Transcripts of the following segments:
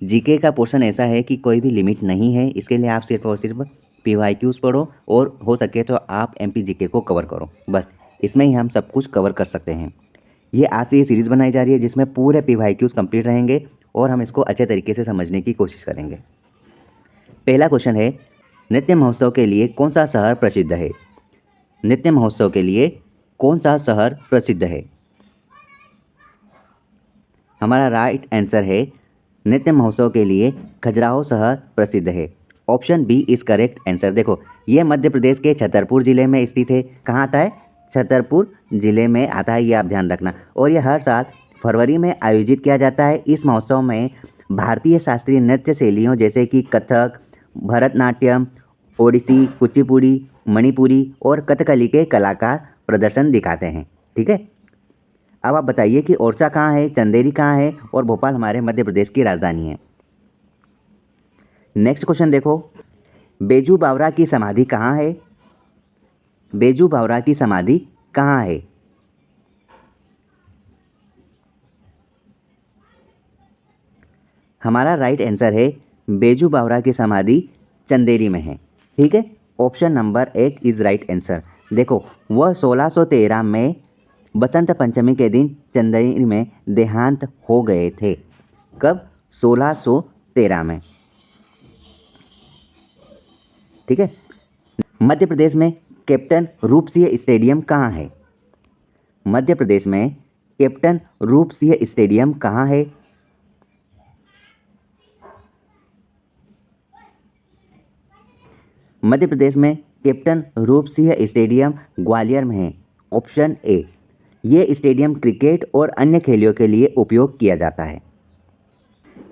GK का portion ऐसा है कि कोई भी लिमिट नहीं है, इसके लिए आप सिर्फ और सिर्फ पीवाईक्यूज़ पढ़ो और हो सके तो आप एमपी जीके को कवर करो, बस इसमें ही हम सब कुछ कवर कर सकते हैं। ये आज से ये सीरीज़ बनाई जा रही है जिसमें पूरे पीवाईक्यूज़ कंप्लीट रहेंगे और हम इसको अच्छे तरीके से समझने की कोशिश करेंगे। पहला क्वेश्चन है, नृत्य महोत्सव के लिए कौन सा शहर प्रसिद्ध है? नृत्य महोत्सव के लिए कौन सा शहर प्रसिद्ध है? हमारा राइट आंसर है, नृत्य महोत्सव के लिए खजुराहो शहर प्रसिद्ध है। Option B is correct answer. देखो, ये मध्य प्रदेश के छतरपुर ज़िले में स्थित है। कहाँ आता है? छतरपुर ज़िले में आता है, ये आप ध्यान रखना। और ये हर साल फरवरी में आयोजित किया जाता है। इस महोत्सव में भारतीय शास्त्रीय नृत्य शैलियों जैसे कि कथक, भरतनाट्यम, ओडिसी, कुचिपुड़ी, मणिपुरी और कथकली के कलाकार प्रदर्शन दिखाते हैं। ठीक है, अब आप बताइए कि ओरछा कहाँ है, चंदेरी कहाँ है और भोपाल हमारे मध्य प्रदेश की राजधानी है। नेक्स्ट क्वेश्चन देखो, बेजू बावरा की समाधि कहाँ है? बेजू बावरा की समाधि कहाँ है? हमारा राइट आंसर है, बेजू बावरा की समाधि चंदेरी में है। ठीक है, option number 1 is right answer. देखो, वह 1613 में बसंत पंचमी के दिन चंदेरी में देहांत हो गए थे। कब? 1613 में। ठीक है, मध्य प्रदेश में कैप्टन रूप सिंह स्टेडियम कहाँ है? मध्य प्रदेश में कैप्टन रूप सिंह स्टेडियम कहाँ है? मध्य प्रदेश में कैप्टन रूप सिंह स्टेडियम ग्वालियर में है। Option A. ये स्टेडियम क्रिकेट और अन्य खेलों के लिए उपयोग किया जाता है।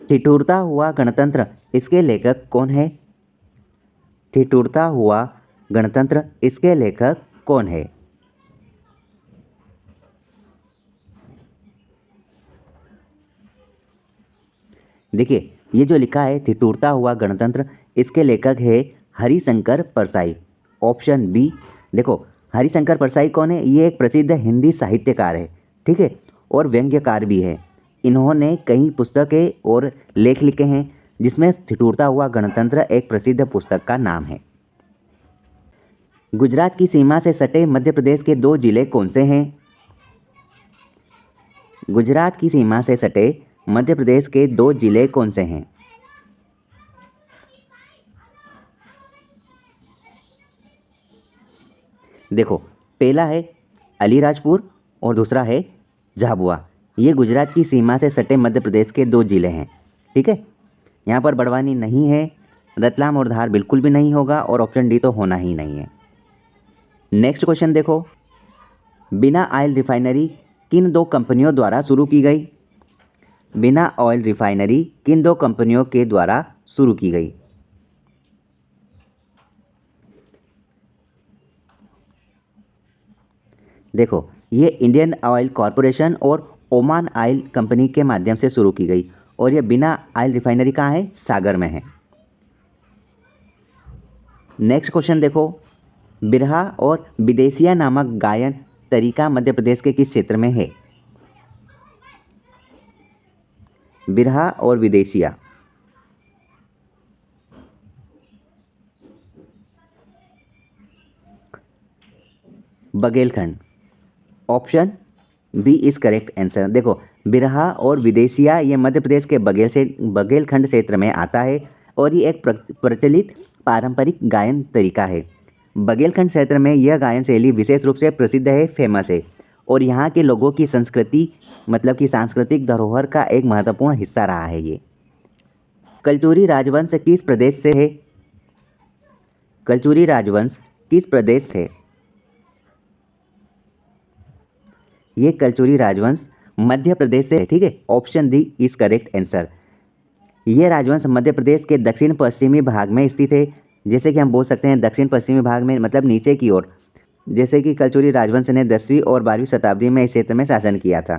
ठिठुरता हुआ गणतंत्र, इसके लेखक कौन है? ठिठुरता हुआ गणतंत्र, इसके लेखक कौन है? देखिए, ये जो लिखा है ठिठुरता हुआ गणतंत्र, इसके लेखक है हरिशंकर परसाई। Option B. देखो, हरिशंकर परसाई कौन है? ये एक प्रसिद्ध हिंदी साहित्यकार है। ठीक है, और व्यंग्यकार भी है। इन्होंने कई पुस्तकें और लेख लिखे हैं जिसमें ठिठुरता हुआ गणतंत्र एक प्रसिद्ध पुस्तक का नाम है। गुजरात की सीमा से सटे मध्य प्रदेश के 2 जिले कौन से हैं? गुजरात की सीमा से सटे मध्य प्रदेश के 2 जिले कौन से हैं? देखो, पहला है अलीराजपुर और दूसरा है झाबुआ। ये गुजरात की सीमा से सटे मध्य प्रदेश के 2 जिले हैं। ठीक है, यहाँ पर बड़वानी नहीं है, रतलाम और धार बिल्कुल भी नहीं होगा और ऑप्शन डी तो होना ही नहीं है। नेक्स्ट क्वेश्चन देखो, बिना ऑयल रिफाइनरी किन 2 कंपनियों द्वारा शुरू की गई? बिना ऑयल रिफाइनरी किन 2 कंपनियों के द्वारा शुरू की गई? देखो, ये इंडियन ऑयल कॉरपोरेशन और ओमान ऑयल कंपनी के माध्यम से शुरू की गई और ये बिना ऑयल रिफाइनरी कहाँ है? सागर में है। नेक्स्ट क्वेश्चन देखो, बिरहा और विदेशिया नामक गायन तरीका मध्य प्रदेश के किस क्षेत्र में है? बिरहा और Videshiya. Baghelkhand. Option B is correct answer. देखो, बिरहा और विदेशिया ये मध्य प्रदेश के बघेलखंड क्षेत्र में आता है और ये एक प्रचलित पारंपरिक गायन तरीका है। बघेलखंड क्षेत्र में यह गायन शैली विशेष रूप से प्रसिद्ध है, फेमस है और यहाँ के लोगों की संस्कृति मतलब कि सांस्कृतिक धरोहर का एक महत्वपूर्ण हिस्सा रहा है ये। कलचुरी राजवंश किस प्रदेश से है? कलचुरी राजवंश किस प्रदेश से? ये कलचुरी राजवंश मध्य प्रदेश से है। ठीक है, option D is correct answer. ये राजवंश मध्य प्रदेश के दक्षिण पश्चिमी भाग में स्थित है। जैसे कि हम बोल सकते हैं दक्षिण पश्चिमी भाग में मतलब नीचे की ओर। जैसे कि कलचुरी राजवंश ने 10वीं और 12वीं शताब्दी में इस क्षेत्र में शासन किया था।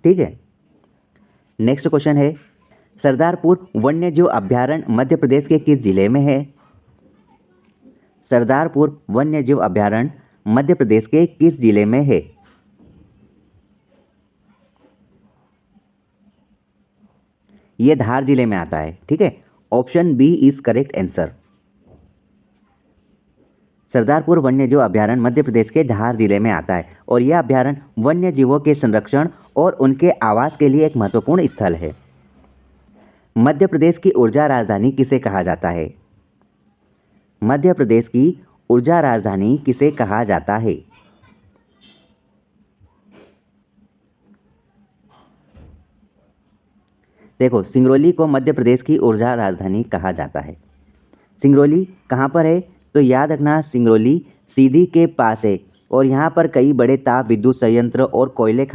ठीक है, नेक्स्ट क्वेश्चन है, सरदारपुर वन्यजीव अभ्यारण्य मध्य प्रदेश के किस जिले में है? सरदारपुर वन्यजीव अभ्यारण्य मध्य प्रदेश के किस जिले में है? ये धार जिले में आता है, ठीक है। Option B is correct answer. Sardarpur वन्यजीव अभ्यारण्य मध्य प्रदेश के धार जिले में आता है और यह अभ्यारण्य वन्य जीवों के संरक्षण और उनके आवास के लिए एक महत्वपूर्ण स्थल है। मध्य प्रदेश की ऊर्जा राजधानी किसे कहा जाता है? मध्य प्रदेश की ऊर्जा राजधानी किसे कहा जाता है? देखो, सिंगरौली को मध्य प्रदेश की ऊर्जा राजधानी कहा जाता है। सिंगरौली कहाँ पर है? तो याद रखना, सिंगरौली सीधी के पास है और यहाँ पर कई बड़े ताप विद्युत संयंत्र और कोयले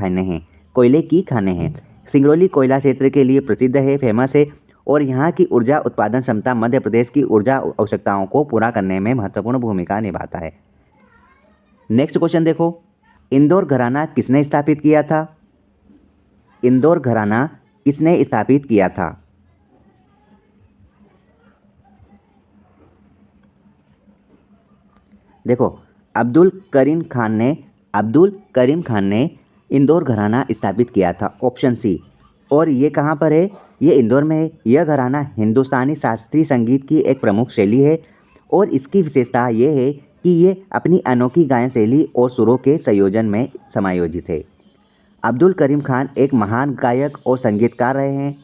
की खाने हैं। सिंगरौली कोयला क्षेत्र के लिए प्रसिद्ध है, फेमस है और यहाँ की ऊर्जा उत्पादन क्षमता मध्य प्रदेश की ऊर्जा आवश्यकताओं को पूरा करने में महत्वपूर्ण भूमिका निभाता है। नेक्स्ट क्वेश्चन देखो, इंदौर घराना किसने स्थापित किया था? इंदौर घराना किसने स्थापित किया था? देखो, अब्दुल करीम खान ने इंदौर घराना स्थापित किया था, ऑप्शन सी। और ये कहाँ पर है? ये इंदौर में है। यह घराना हिंदुस्तानी शास्त्रीय संगीत की एक प्रमुख शैली है और इसकी विशेषता ये है कि ये अपनी अनोखी गायन शैली और सुरों के संयोजन में समायोजित है। अब्दुल करीम खान एक महान गायक और संगीतकार रहे हैं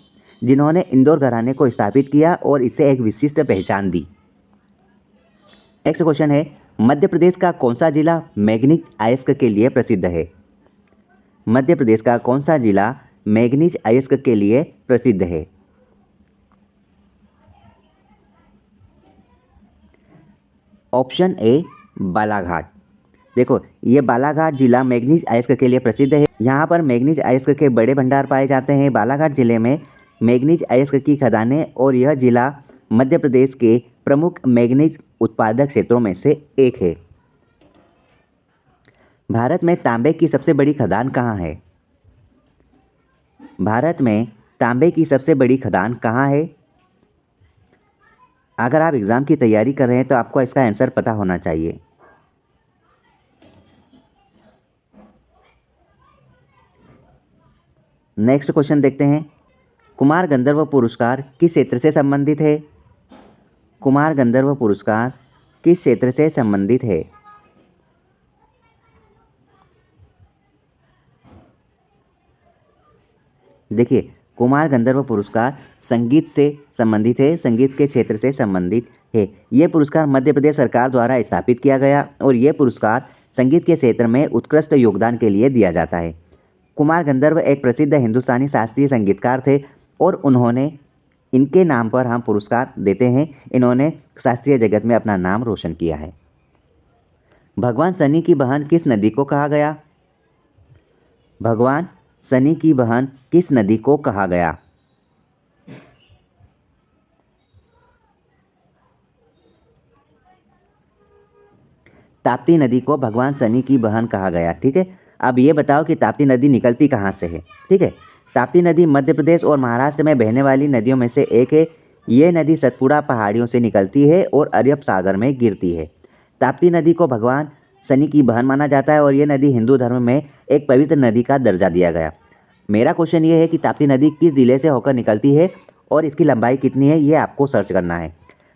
जिन्होंने इंदौर घराने को स्थापित किया और इसे एक विशिष्ट पहचान दी। नेक्स्ट क्वेश्चन है, मध्य प्रदेश का कौन सा जिला मैग्नीज अयस्क के लिए प्रसिद्ध है? मध्य प्रदेश का कौन सा जिला मैग्नीज अयस्क के लिए प्रसिद्ध है? Option A Balaghat. देखो, ये बालाघाट जिला मैग्नीज अयस्क के लिए प्रसिद्ध है। यहाँ पर मैग्नीज अयस्क के बड़े भंडार पाए जाते हैं। बालाघाट जिले में मैग्नीज अयस्क की खदानें और यह जिला मध्य प्रदेश के प्रमुख मैग्नीज उत्पादक क्षेत्रों में से एक है। भारत में तांबे की सबसे बड़ी खदान कहाँ है? भारत में तांबे की सबसे बड़ी खदान कहाँ है? अगर आप एग्ज़ाम की तैयारी कर रहे हैं तो आपको इसका आंसर पता होना चाहिए। नेक्स्ट क्वेश्चन देखते हैं, कुमार गंधर्व पुरस्कार किस क्षेत्र से संबंधित है? कुमार गंधर्व पुरस्कार किस क्षेत्र से संबंधित है? देखिए, कुमार गंधर्व पुरस्कार संगीत से संबंधित है, संगीत के क्षेत्र से संबंधित है। ये पुरस्कार मध्य प्रदेश सरकार द्वारा स्थापित किया गया और ये पुरस्कार संगीत के क्षेत्र में उत्कृष्ट योगदान के लिए दिया जाता है। कुमार गंधर्व एक प्रसिद्ध हिंदुस्तानी शास्त्रीय संगीतकार थे और इनके नाम पर हम पुरस्कार देते हैं। इन्होंने शास्त्रीय जगत में अपना नाम रोशन किया है। भगवान शनि की बहन किस नदी को कहा गया? भगवान शनि की बहन किस नदी को कहा गया? ताप्ती नदी को भगवान शनि की बहन कहा गया, ठीक है। अब ये बताओ कि ताप्ती नदी निकलती कहाँ से है, ठीक है। ताप्ती नदी मध्य प्रदेश और महाराष्ट्र में बहने वाली नदियों में से एक है। ये नदी सतपुड़ा पहाड़ियों से निकलती है और अरब सागर में गिरती है। ताप्ती नदी को भगवान शनि की बहन माना जाता है और ये नदी हिंदू धर्म में एक पवित्र नदी का दर्जा दिया गया। मेरा क्वेश्चन ये है कि ताप्ती नदी किस जिले से होकर निकलती है और इसकी लंबाई कितनी है, ये आपको सर्च करना है।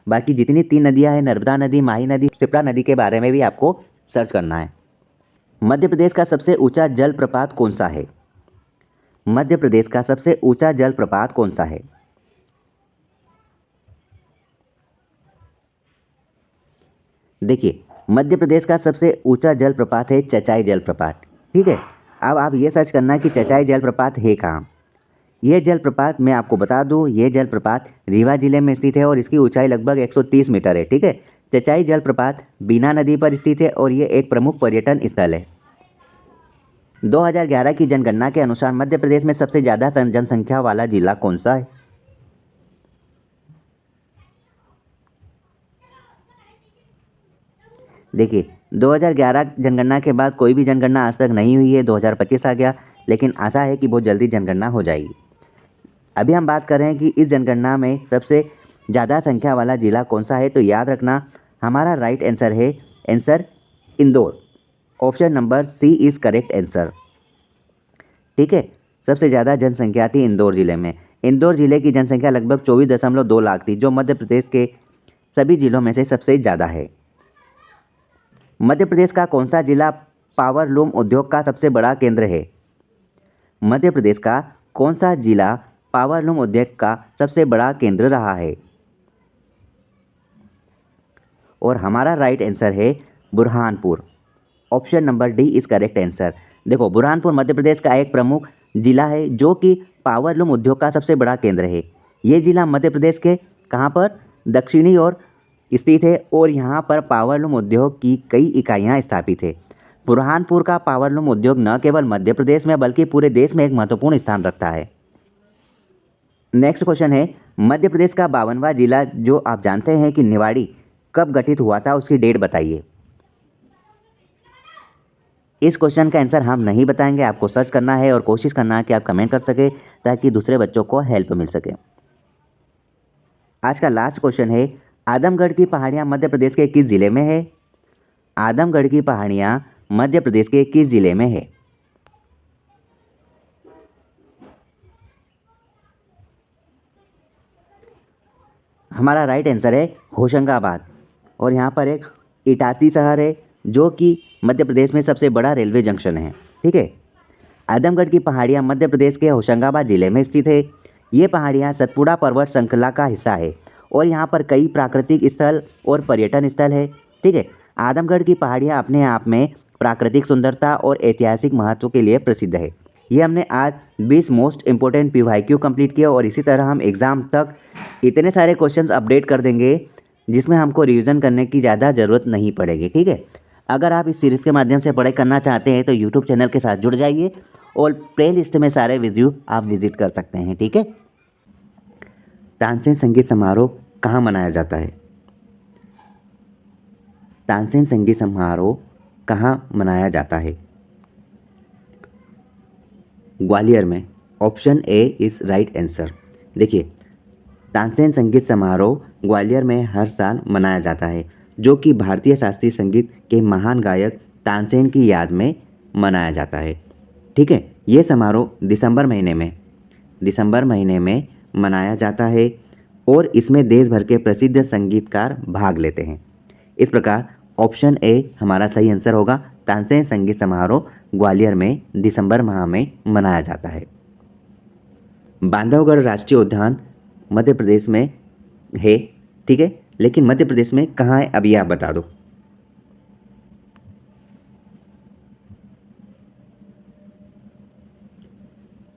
बाकी जितनी 3 नदियाँ हैं, नर्मदा नदी, माही नदी, क्षिप्रा नदी के बारे में भी आपको सर्च करना है। मध्य प्रदेश का सबसे ऊंचा जलप्रपात कौन सा है? मध्य प्रदेश का सबसे ऊंचा जलप्रपात कौन सा है? देखिए, मध्य प्रदेश का सबसे ऊंचा जलप्रपात है चचाई जलप्रपात, ठीक है। अब आप ये सर्च करना कि चचाई जलप्रपात है कहाँ। यह जलप्रपात मैं आपको बता दूं, ये जलप्रपात रीवा जिले में स्थित है और इसकी ऊंचाई लगभग 130 मीटर है, ठीक है। चचाई जलप्रपात बीना नदी पर स्थित है और ये एक प्रमुख पर्यटन स्थल है। 2011 की जनगणना के अनुसार मध्य प्रदेश में सबसे ज़्यादा जनसंख्या वाला जिला कौन सा है? देखिए, 2011 जनगणना के बाद कोई भी जनगणना आज तक नहीं हुई है। 2025 आ गया, लेकिन आशा है कि बहुत जल्दी जनगणना हो जाएगी। अभी हम बात कर रहे हैं कि इस जनगणना में सबसे ज़्यादा संख्या वाला जिला कौन सा है। तो याद रखना, हमारा राइट आंसर है Indore. Option number C is correct answer, ठीक है। सबसे ज़्यादा जनसंख्या थी इंदौर ज़िले में। इंदौर जिले की जनसंख्या लगभग 24.2 लाख थी, जो मध्य प्रदेश के सभी जिलों में से सबसे ज़्यादा है। मध्य प्रदेश का कौन सा जिला पावरलूम उद्योग का सबसे बड़ा केंद्र है? मध्य प्रदेश का कौन सा जिला पावरलूम उद्योग का सबसे बड़ा केंद्र रहा है? और हमारा राइट आंसर है Burhanpur. Option number D is correct answer. देखो, बुरहानपुर मध्य प्रदेश का एक प्रमुख जिला है जो कि पावरलूम उद्योग का सबसे बड़ा केंद्र है। ये जिला मध्य प्रदेश के कहाँ पर? दक्षिणी ओर स्थित है और यहाँ पर पावरलूम उद्योग की कई इकाइयाँ स्थापित है। बुरहानपुर का पावरलूम उद्योग न केवल मध्य प्रदेश में बल्कि पूरे देश में एक महत्वपूर्ण स्थान रखता है। नेक्स्ट क्वेश्चन है, मध्य प्रदेश का 52वां जिला जो आप जानते हैं कि निवाड़ी कब गठित हुआ था, उसकी डेट बताइए। इस क्वेश्चन का आंसर हम नहीं बताएंगे, आपको सर्च करना है और कोशिश करना है कि आप कमेंट कर सके ताकि दूसरे बच्चों को हेल्प मिल सके। आज का लास्ट क्वेश्चन है, आदमगढ़ की पहाड़ियाँ मध्य प्रदेश के किस जिले में है? आदमगढ़ की पहाड़ियाँ मध्य प्रदेश के किस जिले में है? हमारा राइट आंसर है होशंगाबाद। और यहाँ पर एक इटारसी शहर है जो कि मध्य प्रदेश में सबसे बड़ा रेलवे जंक्शन है। ठीक है, आदमगढ़ की पहाड़ियाँ मध्य प्रदेश के होशंगाबाद जिले में स्थित है। ये पहाड़ियाँ सतपुड़ा पर्वत श्रृंखला का हिस्सा है और यहाँ पर कई प्राकृतिक स्थल और पर्यटन स्थल है। ठीक है, आदमगढ़ की पहाड़ियाँ अपने आप में प्राकृतिक सुंदरता और ऐतिहासिक महत्व के लिए प्रसिद्ध है। ये हमने आज 20 मोस्ट इंपॉर्टेंट PYQ कंप्लीट किया और इसी तरह हम एग्ज़ाम तक इतने सारे क्वेश्चंस अपडेट कर देंगे जिसमें हमको रिवीजन करने की ज़्यादा ज़रूरत नहीं पड़ेगी। ठीक है, अगर आप इस सीरीज़ के माध्यम से पढ़ाई करना चाहते हैं तो यूट्यूब चैनल के साथ जुड़ जाइए और प्ले लिस्ट में सारे वीडियो आप विजिट कर सकते हैं। ठीक है, तानसेन संगीत समारोह कहाँ मनाया जाता है? तानसेन संगीत समारोह कहाँ मनाया जाता है? ग्वालियर में। Option A is right answer. देखिए, तानसेन संगीत समारोह ग्वालियर में हर साल मनाया जाता है जो कि भारतीय शास्त्रीय संगीत के महान गायक तानसेन की याद में मनाया जाता है। ठीक है, ये समारोह दिसंबर महीने में मनाया जाता है और इसमें देश भर के प्रसिद्ध संगीतकार भाग लेते हैं। इस प्रकार ऑप्शन ए हमारा सही आंसर होगा। तानसेन संगीत समारोह ग्वालियर में दिसंबर माह में मनाया जाता है। बांधवगढ़ राष्ट्रीय उद्यान मध्य प्रदेश में है। ठीक है, लेकिन मध्य प्रदेश में कहाँ है अभी आप बता दो।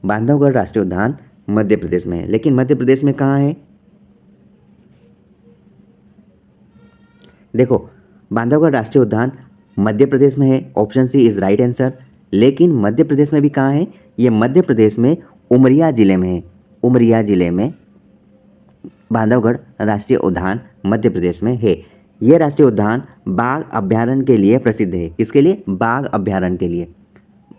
बांधवगढ़ राष्ट्रीय उद्यान मध्य प्रदेश में है, लेकिन मध्य प्रदेश में कहाँ है? देखो, बांधवगढ़ राष्ट्रीय उद्यान मध्य प्रदेश में है। Option C is right answer. लेकिन मध्य प्रदेश में भी कहाँ है? ये मध्य प्रदेश में उमरिया जिले में है। उमरिया जिले में बांधवगढ़ राष्ट्रीय उद्यान मध्य प्रदेश में है। ये राष्ट्रीय उद्यान बाघ अभ्यारण्य के लिए प्रसिद्ध है। किसके लिए? बाघ अभ्यारण्य के लिए।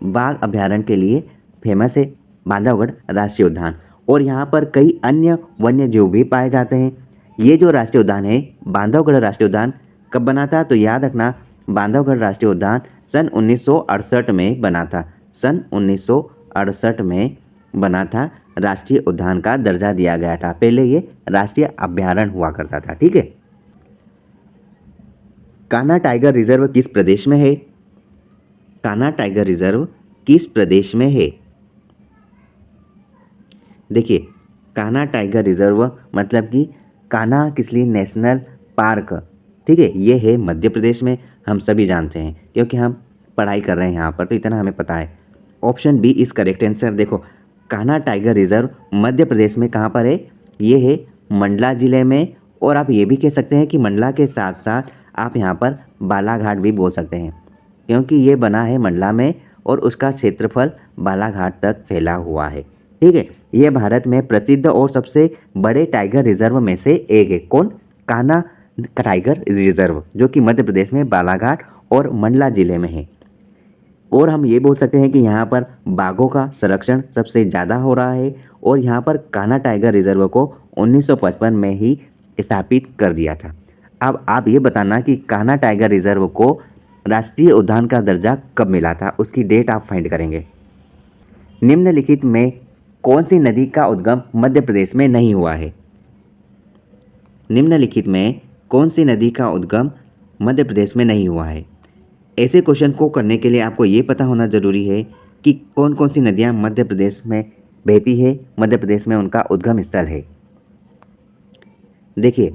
बाघ अभ्यारण्य के लिए फेमस है बांधवगढ़ राष्ट्रीय उद्यान और यहाँ पर कई अन्य वन्य जीव भी पाए जाते हैं। ये जो राष्ट्रीय उद्यान है बांधवगढ़ राष्ट्रीय उद्यान कब बना था? तो याद रखना, बांधवगढ़ राष्ट्रीय उद्यान सन 1968 में बना था। सन 1968 में बना था। राष्ट्रीय उद्यान का दर्जा दिया गया था। पहले ये राष्ट्रीय अभ्यारण्य हुआ करता था। ठीक है, कान्हा टाइगर रिजर्व किस प्रदेश में है? कान्हा टाइगर रिजर्व किस प्रदेश में है? देखिए, कान्हा टाइगर रिजर्व मतलब कि कान्हा किसली नेशनल पार्क। ठीक है, ये है मध्य प्रदेश में। हम सभी जानते हैं क्योंकि हम पढ़ाई कर रहे हैं यहाँ पर, तो इतना हमें पता है। Option B is correct answer. देखो, कान्हा टाइगर रिजर्व मध्य प्रदेश में कहाँ पर है? ये है मंडला ज़िले में। और आप ये भी कह सकते हैं कि मंडला के साथ साथ आप यहाँ पर बालाघाट भी बोल सकते हैं क्योंकि ये बना है मंडला में और उसका क्षेत्रफल बालाघाट तक फैला हुआ है। ठीक है, ये भारत में प्रसिद्ध और सबसे बड़े टाइगर रिजर्व में से एक है। कौन? कान्हा टाइगर रिजर्व, जो कि मध्य प्रदेश में बालाघाट और मंडला जिले में है। और हम ये बोल सकते हैं कि यहाँ पर बाघों का संरक्षण सबसे ज़्यादा हो रहा है और यहाँ पर कान्हा टाइगर रिजर्व को 1955 में ही स्थापित कर दिया था। अब आप ये बताना कि कान्हा टाइगर रिजर्व को राष्ट्रीय उद्यान का दर्जा कब मिला था, उसकी डेट आप फाइंड करेंगे। निम्नलिखित में कौन सी नदी का उद्गम मध्य प्रदेश में नहीं हुआ है? निम्नलिखित में कौन सी नदी का उद्गम मध्य प्रदेश में नहीं हुआ है? ऐसे क्वेश्चन को करने के लिए आपको ये पता होना ज़रूरी है कि कौन कौन सी नदियाँ मध्य प्रदेश में बहती है, मध्य प्रदेश में उनका उद्गम स्थल है। देखिए,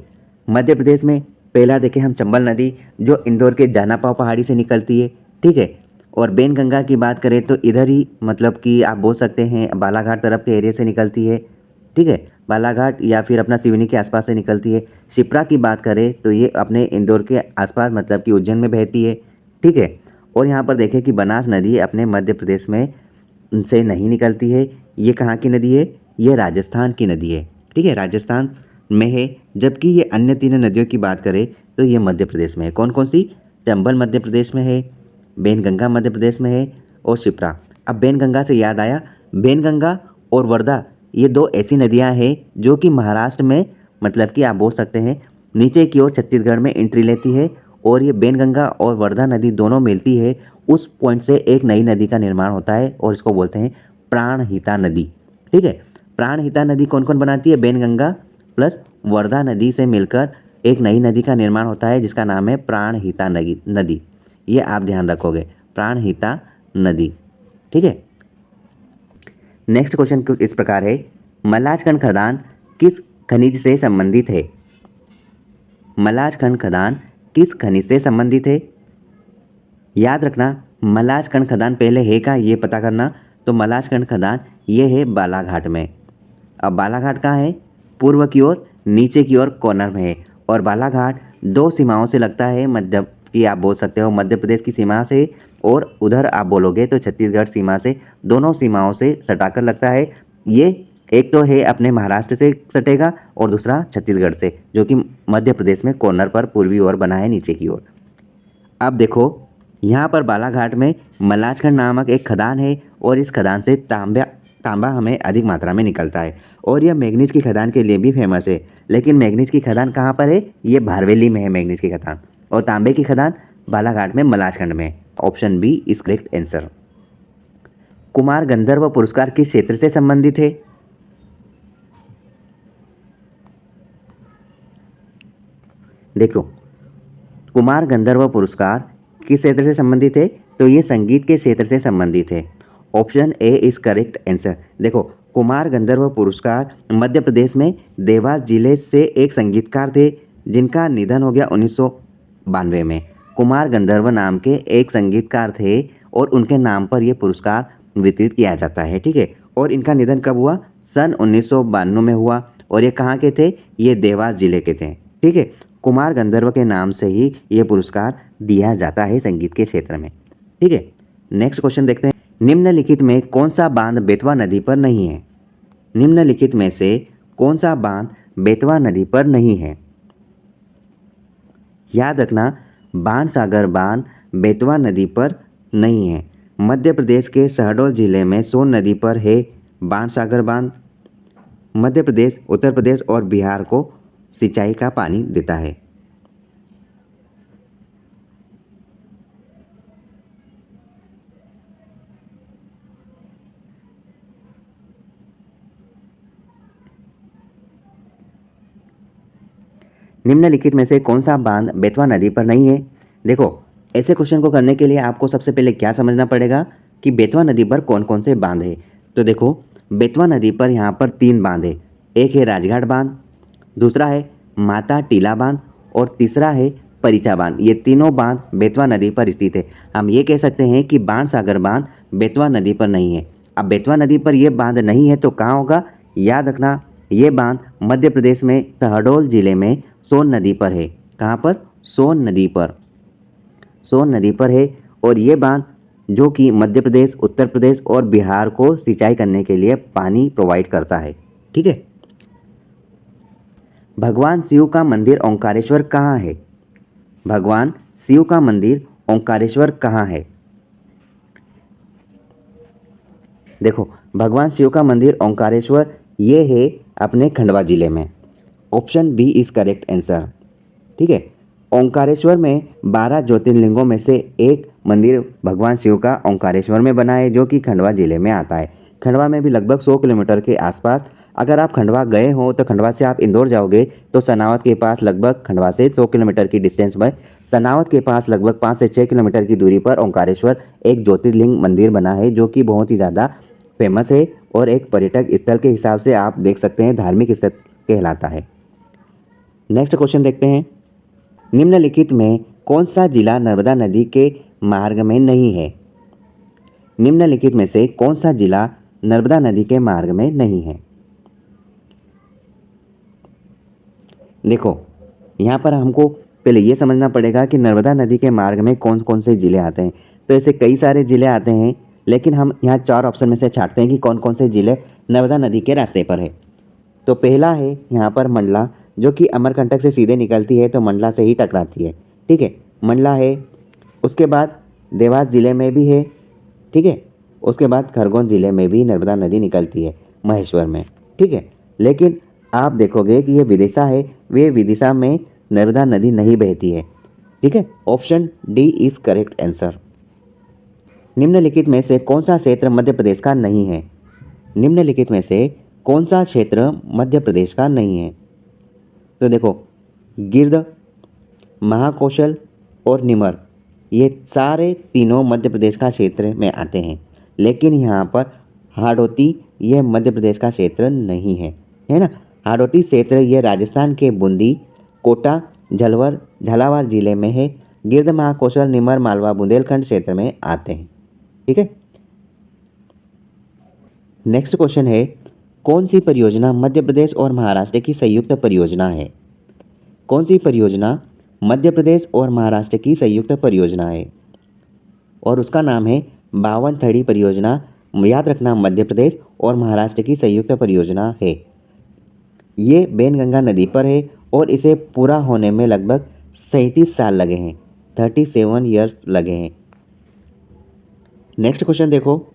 मध्य प्रदेश में पहला देखें हम चंबल नदी जो इंदौर के जानापाव पहाड़ी से निकलती है, ठीक है। और बेनगंगा की बात करें तो इधर ही मतलब कि आप बोल सकते हैं बालाघाट तरफ के एरिया से निकलती है, ठीक है। बालाघाट या फिर अपना सिवनी के आसपास से निकलती है। शिप्रा की बात करें तो ये अपने इंदौर के आसपास मतलब कि उज्जैन में बहती है, ठीक है। और यहाँ पर देखें कि बनास नदी अपने मध्य प्रदेश में से नहीं निकलती है। ये कहाँ की नदी है? ये राजस्थान की नदी है, ठीक है, राजस्थान में है। जबकि ये अन्य तीन नदियों की बात करें तो ये मध्य प्रदेश में है। कौन कौन सी? चंबल मध्य प्रदेश में है, बेनगंगा मध्य प्रदेश में है और शिप्रा। अब बेनगंगा से याद आया, बेनगंगा और वर्धा ये दो ऐसी नदियां हैं जो कि महाराष्ट्र में मतलब कि आप बोल सकते हैं नीचे की ओर छत्तीसगढ़ में एंट्री लेती है। और ये बेनगंगा और वर्धा नदी दोनों मिलती है, उस पॉइंट से एक नई नदी का निर्माण होता है और इसको बोलते हैं प्राणहिता नदी, ठीक है। प्राणहिता नदी कौन कौन बनाती है? बेनगंगा प्लस वर्धा नदी से मिलकर एक नई नदी का निर्माण होता है जिसका नाम है प्राणहिता नदी। ये आप ध्यान रखोगे, प्राणहिता नदी, ठीक है। नेक्स्ट क्वेश्चन कुछ इस प्रकार है, मलाजखंड खदान किस खनिज से संबंधित है? मलाजखंड खदान किस खनिज से संबंधित है? याद रखना, मलाजखंड खदान पहले है का ये पता करना। तो मलाजखंड खदान ये है बालाघाट में। अब बालाघाट कहाँ है? पूर्व की ओर, नीचे की ओर कॉर्नर में है। और बालाघाट दो सीमाओं से लगता है, मध्य की आप बोल सकते हो मध्य प्रदेश की सीमा से और उधर आप बोलोगे तो छत्तीसगढ़ सीमा से, दोनों सीमाओं से सटाकर लगता है। ये एक तो है अपने महाराष्ट्र से सटेगा और दूसरा छत्तीसगढ़ से, जो कि मध्य प्रदेश में कॉर्नर पर पूर्वी ओर बना है, नीचे की ओर। अब देखो यहाँ पर बालाघाट में मलाजखंड नामक एक खदान है और इस खदान से तांबा हमें अधिक मात्रा में निकलता है और यह मैग्नीज की खदान के लिए भी फेमस है। लेकिन मैग्नीज की खदान कहाँ पर है? ये भारवेली में है मैग्नीज की खदान। और तांबे की खदान बालाघाट में, मलाजखंड में। Option B is correct answer. Kumar Gandharva पुरस्कार किस क्षेत्र से संबंधित है? देखो, कुमार गंधर्व पुरस्कार किस क्षेत्र से संबंधित है? तो ये संगीत के क्षेत्र से संबंधित है। Option A is correct answer. देखो, कुमार गंधर्व पुरस्कार मध्य प्रदेश में देवास जिले से एक संगीतकार थे जिनका निधन हो गया 1992 में। कुमार गंधर्व नाम के एक संगीतकार थे और उनके नाम पर यह पुरस्कार वितरित किया जाता है, ठीक है। और इनका निधन कब हुआ? सन 1992 में हुआ। और ये कहाँ के थे? ये देवास जिले के थे, ठीक है। कुमार गंधर्व के नाम से ही ये पुरस्कार दिया जाता है संगीत के क्षेत्र में, ठीक है। नेक्स्ट क्वेश्चन देखते हैं, निम्नलिखित में कौन सा बांध बेतवा नदी पर नहीं है? निम्नलिखित में से कौन सा बांध बेतवा नदी पर नहीं है? याद रखना, बाणसागर बांध बेतवा नदी पर नहीं है। मध्य प्रदेश के शहडोल जिले में सोन नदी पर है बाणसागर बांध। मध्य प्रदेश, उत्तर प्रदेश और बिहार को सिंचाई का पानी देता है। निम्नलिखित में से कौन सा बांध बेतवा नदी पर नहीं है? देखो, ऐसे क्वेश्चन को करने के लिए आपको सबसे पहले क्या समझना पड़ेगा कि बेतवा नदी पर कौन कौन से बांध है। तो देखो, बेतवा नदी पर यहाँ पर 3 बांध है। एक है राजघाट बांध, दूसरा है माता टीला बांध और तीसरा है परिचा बांध। ये तीनों बांध बेतवा नदी पर स्थित है। हम ये कह सकते हैं कि बाणसागर बांध बेतवा नदी पर नहीं है। अब बेतवा नदी पर यह बांध नहीं है तो कहाँ होगा? याद रखना, ये बांध मध्य प्रदेश में शहडोल जिले में सोन नदी पर है। कहाँ पर? सोन नदी पर, सोन नदी पर है। और ये बांध जो कि मध्य प्रदेश, उत्तर प्रदेश और बिहार को सिंचाई करने के लिए पानी प्रोवाइड करता है, ठीक है। भगवान शिव का मंदिर ओंकारेश्वर कहाँ है? भगवान शिव का मंदिर ओंकारेश्वर कहाँ है? देखो, भगवान शिव का मंदिर ओंकारेश्वर ये है अपने खंडवा जिले में। Option B is correct answer, ठीक है। ओंकारेश्वर में 12 ज्योतिर्लिंगों में से एक मंदिर भगवान शिव का ओंकारेश्वर में बना है जो कि खंडवा जिले में आता है। खंडवा में भी लगभग 100 किलोमीटर के आसपास। अगर आप खंडवा गए हो तो खंडवा से आप इंदौर जाओगे तो सनावद के पास लगभग खंडवा से 100 किलोमीटर की डिस्टेंस में सनावद के पास लगभग 5 से 6 किलोमीटर की दूरी पर ओंकारेश्वर एक ज्योतिर्लिंग मंदिर बना है, जो कि बहुत ही ज़्यादा फेमस है और एक पर्यटक स्थल के हिसाब से आप देख सकते हैं धार्मिक स्थल कहलाता है। नेक्स्ट क्वेश्चन देखते हैं। निम्नलिखित में कौन सा जिला नर्मदा नदी के मार्ग में नहीं है? निम्नलिखित में से कौन सा जिला नर्मदा नदी के मार्ग में नहीं है? देखो, यहाँ पर हमको पहले ये समझना पड़ेगा कि नर्मदा नदी के मार्ग में कौन कौन से ज़िले आते हैं। तो ऐसे कई सारे ज़िले आते हैं, लेकिन हम यहाँ 4 ऑप्शन में से छांटते हैं कि कौन कौन से ज़िले नर्मदा नदी के रास्ते पर है। तो पहला है यहाँ पर मंडला, जो कि अमरकंटक से सीधे निकलती है तो मंडला से ही टकराती है। ठीक है, मंडला है। उसके बाद देवास ज़िले में भी है। ठीक है, उसके बाद खरगोन ज़िले में भी नर्मदा नदी निकलती है, महेश्वर में। ठीक है, लेकिन आप देखोगे कि ये विदिशा है, वे विदिशा में नर्मदा नदी नहीं बहती है। ठीक है, option D is correct answer. निम्नलिखित में से कौन सा क्षेत्र मध्य प्रदेश का नहीं है? निम्नलिखित में से कौन सा क्षेत्र मध्य प्रदेश का नहीं है? तो देखो, गिर्द, महाकौशल और निमर, ये सारे तीनों मध्य प्रदेश का क्षेत्र में आते हैं, लेकिन यहाँ पर हाड़ौती ये मध्य प्रदेश का क्षेत्र नहीं है ना। हाड़ौती क्षेत्र ये राजस्थान के बूंदी, कोटा, झालावाड़ जिले में है। गिर्द, महाकौशल, निमर, मालवा, बुंदेलखंड क्षेत्र में आते हैं। ठीक है, नेक्स्ट क्वेश्चन है, कौन सी परियोजना मध्य प्रदेश और महाराष्ट्र की संयुक्त परियोजना है? कौन सी परियोजना मध्य प्रदेश और महाराष्ट्र की संयुक्त परियोजना है? और उसका नाम है बावनथड़ी परियोजना। याद रखना, मध्य प्रदेश और महाराष्ट्र की संयुक्त परियोजना है। ये बेनगंगा नदी पर है और इसे पूरा होने में लगभग 37 साल लगे हैं, 37 ईयर्स लगे हैं। नेक्स्ट क्वेश्चन देखो,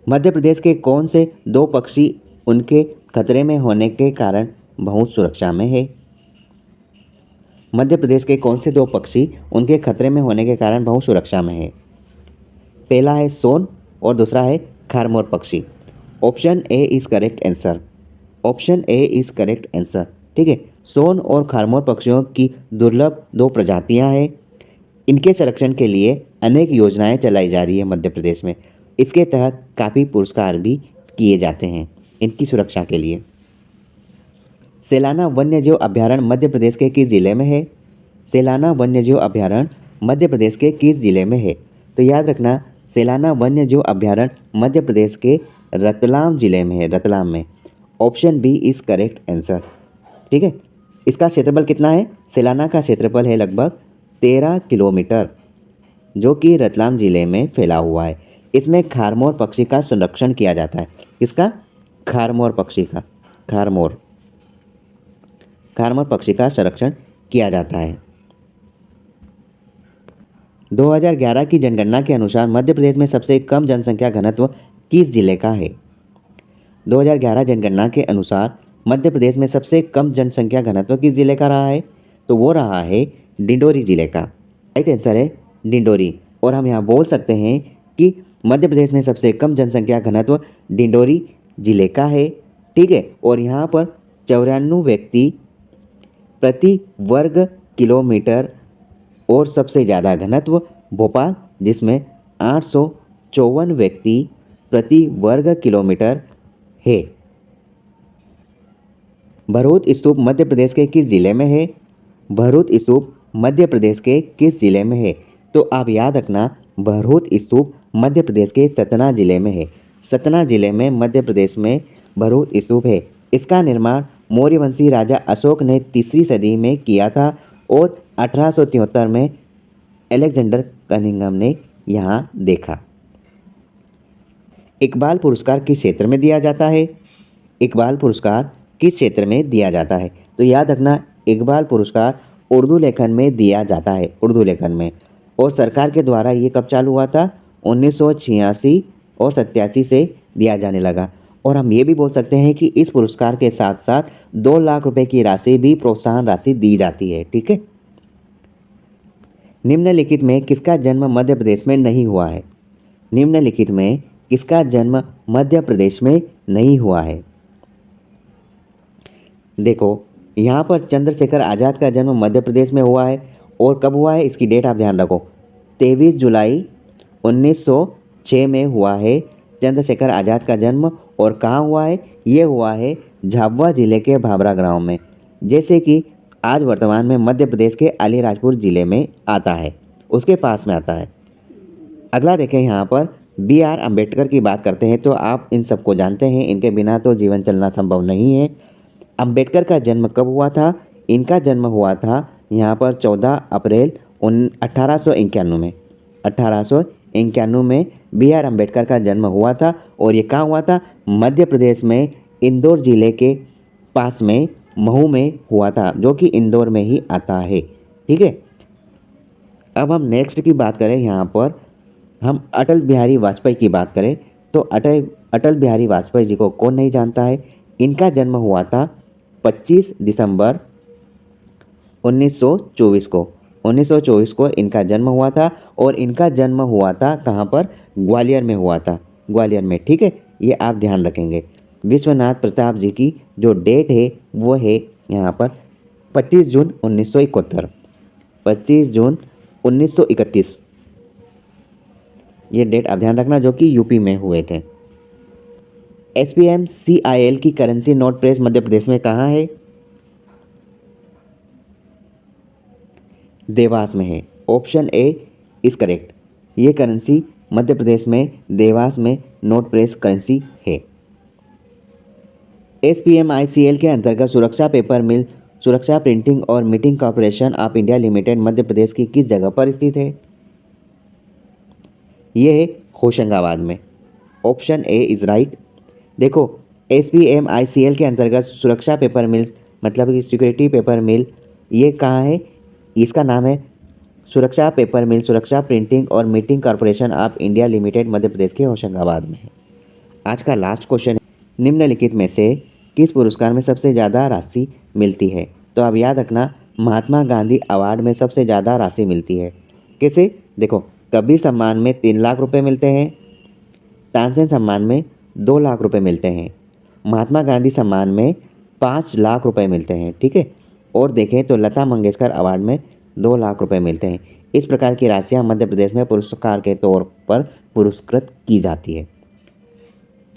मध्य प्रदेश के कौन से 2 पक्षी उनके खतरे में होने के कारण बहुत सुरक्षा में है? मध्य प्रदेश के कौन से 2 पक्षी उनके खतरे में होने के कारण बहुत सुरक्षा में है? पहला है सोन और दूसरा है खारमोर पक्षी। Option A is correct answer. Option A is correct answer. ठीक है, सोन और खारमोर पक्षियों की दुर्लभ 2 प्रजातियां हैं। इनके संरक्षण के लिए अनेक योजनाएं चलाई जा रही है मध्य प्रदेश में। इसके तहत काफ़ी पुरस्कार भी किए जाते हैं इनकी सुरक्षा के लिए। सैलाना वन्यजीव अभयारण्य मध्य प्रदेश के किस जिले में है? सैलाना वन्यजीव अभयारण्य मध्य प्रदेश के किस जिले में है? तो याद रखना, सैलाना वन्यजीव अभयारण्य मध्य प्रदेश के रतलाम जिले में है, रतलाम में। Option B is correct answer. ठीक है, इसका क्षेत्रफल कितना है? सैलाना का क्षेत्रफल है लगभग 13 किलोमीटर, जो कि रतलाम जिले में फैला हुआ है। इसमें खारमोर पक्षी का संरक्षण किया जाता है। किसका? खारमोर पक्षी का। खारमोर पक्षी का संरक्षण किया जाता है। 2011 की जनगणना के अनुसार मध्य प्रदेश में सबसे कम जनसंख्या घनत्व किस जिले का है? 2011 जनगणना के अनुसार मध्य प्रदेश में सबसे कम जनसंख्या घनत्व किस जिले का रहा है? तो वो रहा है डिंडोरी जिले का। राइट आंसर है डिंडोरी। और हम यहाँ बोल सकते हैं कि मध्य प्रदेश में सबसे कम जनसंख्या घनत्व डिंडोरी जिले का है। ठीक है, और यहाँ पर 94 व्यक्ति प्रति वर्ग किलोमीटर और सबसे ज़्यादा घनत्व भोपाल, जिसमें 854 व्यक्ति प्रति वर्ग किलोमीटर है। भरूच स्तूप मध्य प्रदेश के किस जिले में है? भरूच स्तूप मध्य प्रदेश के किस जिले में है? तो आप याद रखना, भरूच स्तूप मध्य प्रदेश के सतना जिले में है। सतना जिले में मध्य प्रदेश में भरूच स्तूप है। इसका निर्माण मौर्यवंशी राजा अशोक ने 3री सदी में किया था और 1873 में अलेक्जेंडर कनिंघम ने यहाँ देखा। इकबाल पुरस्कार किस क्षेत्र में दिया जाता है? इकबाल पुरस्कार किस क्षेत्र में दिया जाता है? तो याद रखना, इकबाल पुरस्कार उर्दू लेखन में दिया जाता है, उर्दू लेखन में। और सरकार के द्वारा ये कब चालू हुआ था? 1986 और 87 से दिया जाने लगा। और हम ये भी बोल सकते हैं कि इस पुरस्कार के साथ साथ 2 लाख रुपए की राशि भी प्रोत्साहन राशि दी जाती है। ठीक है, निम्नलिखित में किसका जन्म मध्य प्रदेश में नहीं हुआ है? निम्नलिखित में किसका जन्म मध्य प्रदेश में नहीं हुआ है? देखो यहाँ पर चंद्रशेखर आज़ाद का जन्म मध्य प्रदेश में हुआ है और कब हुआ है इसकी डेट आप ध्यान रखो, 23 जुलाई 1906 में हुआ है चंद्रशेखर आज़ाद का जन्म। और कहाँ हुआ है? ये हुआ है झाबुआ ज़िले के भाभरा गांव में, जैसे कि आज वर्तमान में मध्य प्रदेश के अलीराजपुर ज़िले में आता है, उसके पास में आता है। अगला देखें, यहाँ पर B.R. अम्बेडकर की बात करते हैं तो आप इन सबको जानते हैं, इनके बिना तो जीवन चलना संभव नहीं है। अम्बेडकर का जन्म कब हुआ था? इनका जन्म हुआ था यहाँ पर 14 अप्रैल 1891 में। 1891 में B.R. अम्बेडकर का जन्म हुआ था और ये कहाँ हुआ था? मध्य प्रदेश में इंदौर ज़िले के पास में महू में हुआ था, जो कि इंदौर में ही आता है। ठीक है, अब हम नेक्स्ट की बात करें, यहाँ पर हम अटल बिहारी वाजपेयी की बात करें तो अटल बिहारी वाजपेयी जी को कौन नहीं जानता है? इनका जन्म हुआ था 25 दिसंबर 1924 को। 1924 को इनका जन्म हुआ था और इनका जन्म हुआ था कहाँ पर? ग्वालियर में हुआ था, ग्वालियर में। ठीक है, ये आप ध्यान रखेंगे। विश्वनाथ प्रताप जी की जो डेट है वो है यहाँ पर 25 जून 1971। 25 जून 1931 ये डेट आप ध्यान रखना, जो कि यूपी में हुए थे। SPMCIL की करेंसी नोट प्रेस मध्य प्रदेश में कहाँ है? देवास में है। Option A is correct. ये करेंसी मध्य प्रदेश में देवास में नोट प्रेस करेंसी है। SPMICL के अंतर्गत सुरक्षा पेपर मिल, सुरक्षा प्रिंटिंग और minting corporation of India limited Madhya Pradesh की किस जगह पर स्थित है? ये है होशंगाबाद में। Option A is right. देखो SPMICL के अंतर्गत सुरक्षा पेपर मिल मतलब कि सिक्योरिटी पेपर मिल, ये कहाँ है? इसका नाम है सुरक्षा पेपर मिल, सुरक्षा प्रिंटिंग और minting corporation of India limited Madhya Pradesh के होशंगाबाद में है। आज का लास्ट क्वेश्चन है, निम्नलिखित में से किस पुरस्कार में सबसे ज़्यादा राशि मिलती है? तो आप याद रखना, महात्मा गांधी अवार्ड में सबसे ज़्यादा राशि मिलती है। कैसे? देखो, कबीर सम्मान में 3 लाख रुपए मिलते हैं, तानसेन सम्मान में 2 लाख रुपए मिलते हैं, महात्मा गांधी सम्मान में 5 लाख रुपए मिलते हैं। ठीक है, और देखें तो लता मंगेशकर अवार्ड में 2 लाख रुपए मिलते हैं। इस प्रकार की राशियां मध्य प्रदेश में पुरस्कार के तौर पर पुरस्कृत की जाती है।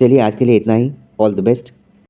चलिए आज के लिए इतना ही। All the best.